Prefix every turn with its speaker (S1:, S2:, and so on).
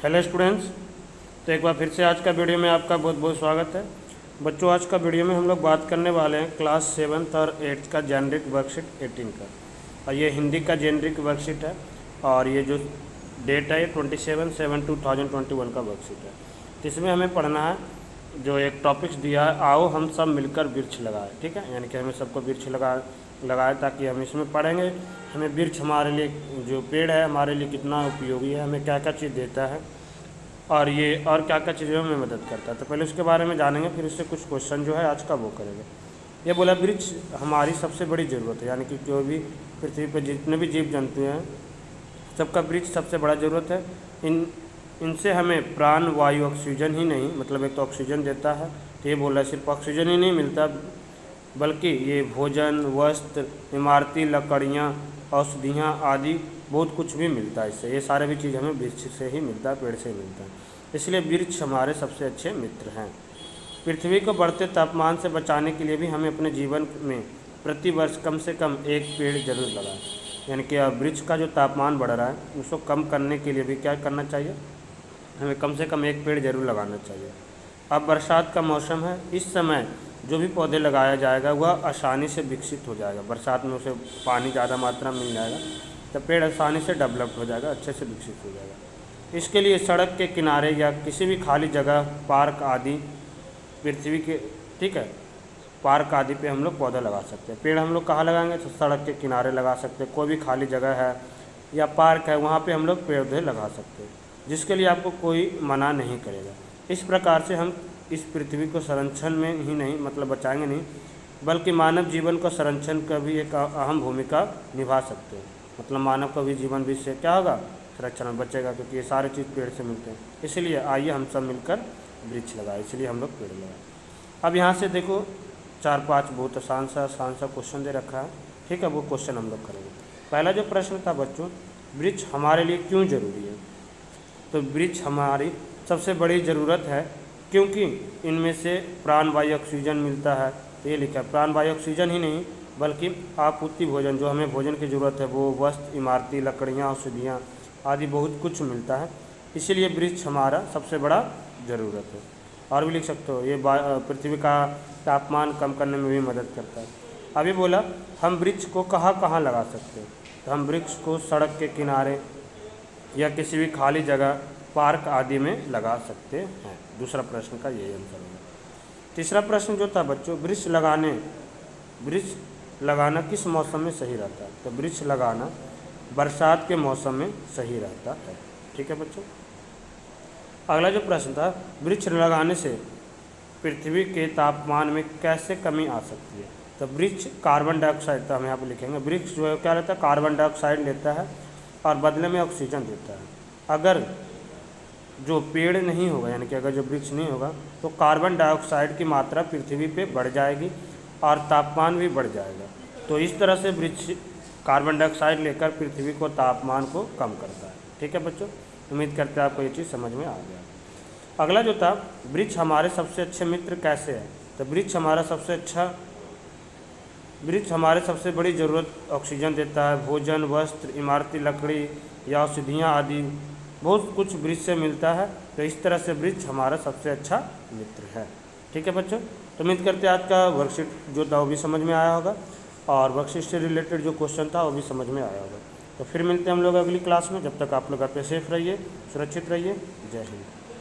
S1: Hello students. तो एक बार फिर से आज का वीडियो में आपका बहुत बहुत स्वागत है। बच्चों, आज का वीडियो में हम लोग बात करने वाले हैं क्लास 7th और 8th का जेनरिक वर्कशीट 18 का। और ये हिंदी का जेनरिक वर्कशीट है और ये जो डेट है ये 27/7/2021 का वर्कशीट है। तो इसमें हमें पढ़ना है, जो एक टॉपिक्स दिया है, आओ हम सब मिलकर वृक्ष लगाएं। ठीक है, यानी कि हमें सबको वृक्ष लगाए ताकि हम इसमें पढ़ेंगे हमें वृक्ष हमारे लिए, जो पेड़ है हमारे लिए कितना उपयोगी है, हमें क्या क्या चीज़ देता है और ये और क्या क्या चीज़ों में मदद करता है। तो पहले उसके बारे में जानेंगे, फिर उससे कुछ क्वेश्चन जो है आज का वो करेंगे। ये बोला वृक्ष हमारी सबसे बड़ी ज़रूरत है, यानी कि जो भी पृथ्वी पर जितने भी जीव जंतु हैं सबका वृक्ष सबसे बड़ा ज़रूरत है। इनसे हमें प्राण वायु ऑक्सीजन ही नहीं, मतलब एक तो ऑक्सीजन देता है, तो ये बोला सिर्फ ऑक्सीजन ही नहीं मिलता बल्कि ये भोजन, वस्त्र, इमारती लकड़ियाँ, औषधियाँ आदि बहुत कुछ भी मिलता है इससे। ये सारे भी चीज़ हमें वृक्ष से ही मिलता है, पेड़ से ही मिलता है। इसलिए वृक्ष हमारे सबसे अच्छे मित्र हैं। पृथ्वी को बढ़ते तापमान से बचाने के लिए भी हमें अपने जीवन में प्रति वर्ष कम से कम एक पेड़ जरूर लगाएं। यानी कि वृक्ष का जो तापमान बढ़ रहा है उसको कम करने के लिए भी क्या करना चाहिए, हमें कम से कम एक पेड़ जरूर लगाना चाहिए। अब बरसात का मौसम है, इस समय जो भी पौधे लगाया जाएगा वह आसानी से विकसित हो जाएगा। बरसात में उसे पानी ज़्यादा मात्रा में मिल जाएगा तो पेड़ आसानी से डेवलप्ड हो जाएगा, अच्छे से विकसित हो जाएगा। इसके लिए सड़क के किनारे या किसी भी खाली जगह, पार्क आदि पृथ्वी के, ठीक है, पार्क आदि पे हम लोग पौधा लगा सकते हैं। पेड़ हम लोग कहाँ लगाएंगे, तो सड़क के किनारे लगा सकते हैं, कोई भी खाली जगह है या पार्क है वहाँ पे हम लोग पौधे लगा सकते हैं, जिसके लिए आपको कोई मना नहीं करेगा। इस प्रकार से हम इस पृथ्वी को संरक्षण में ही नहीं, मतलब बचाएंगे नहीं, बल्कि मानव जीवन को संरक्षण का भी एक अहम भूमिका निभा सकते हैं। मतलब मानव का भी जीवन भी इससे क्या होगा, संरक्षण में बचेगा, क्योंकि ये सारे चीज़ पेड़ से मिलते हैं। इसलिए आइए हम सब मिलकर वृक्ष लगाए, इसलिए हम लोग पेड़ लगाए। अब यहाँ से देखो 4-5 बहुत आसान सा क्वेश्चन दे रखा है। ठीक है, वो क्वेश्चन हम लोग करेंगे। पहला जो प्रश्न था बच्चों, वृक्ष हमारे लिए क्यों ज़रूरी है। तो वृक्ष हमारी सबसे बड़ी ज़रूरत है क्योंकि इनमें से प्राण वायु ऑक्सीजन मिलता है। तो ये लिखा है, प्राण वायु ऑक्सीजन ही नहीं बल्कि आपूर्ति भोजन, जो हमें भोजन की ज़रूरत है वो वस्त्र, इमारती लकड़ियाँ, औषधियाँ आदि बहुत कुछ मिलता है। इसीलिए वृक्ष हमारा सबसे बड़ा ज़रूरत है। और भी लिख सकते हो, ये पृथ्वी का तापमान कम करने में भी मदद करता है। अभी बोला हम वृक्ष को कहाँ कहाँ लगा सकते हैं, तो हम वृक्ष को सड़क के किनारे या किसी भी खाली जगह, पार्क आदि में लगा सकते हैं। दूसरा प्रश्न का यही आंसर होगा। तीसरा प्रश्न जो था बच्चों, वृक्ष लगाना किस मौसम में सही रहता है। तो वृक्ष लगाना बरसात के मौसम में सही रहता है। ठीक है बच्चों। अगला जो प्रश्न था, वृक्ष लगाने से पृथ्वी के तापमान में कैसे कमी आ सकती है। तो वृक्ष कार्बन डाइऑक्साइड, तो हम यहाँ पर लिखेंगे वृक्ष जो है क्या रहता है, कार्बन डाइऑक्साइड लेता है और बदले में ऑक्सीजन देता है। अगर जो पेड़ नहीं होगा, यानी कि अगर जो वृक्ष नहीं होगा तो कार्बन डाइऑक्साइड की मात्रा पृथ्वी पे बढ़ जाएगी और तापमान भी बढ़ जाएगा। तो इस तरह से वृक्ष कार्बन डाइऑक्साइड लेकर पृथ्वी को तापमान को कम करता है। ठीक है बच्चों, उम्मीद करते हैं आपको ये चीज़ समझ में आ गया। अगला जो था, वृक्ष हमारे सबसे अच्छे मित्र कैसे है। तो वृक्ष हमारे सबसे बड़ी ज़रूरत ऑक्सीजन देता है। भोजन, वस्त्र, इमारती लकड़ी या औषधियाँ आदि बहुत कुछ वृक्ष से मिलता है। तो इस तरह से वृक्ष हमारा सबसे अच्छा मित्र है। ठीक है बच्चों, तो उम्मीद करते हैं आज का वर्कशीट जो था वो भी समझ में आया होगा और वर्कशीट से रिलेटेड जो क्वेश्चन था वो भी समझ में आया होगा। तो फिर मिलते हैं हम लोग अगली क्लास में। जब तक आप लोग अपने सेफ रहिए, सुरक्षित रहिए। जय हिंद।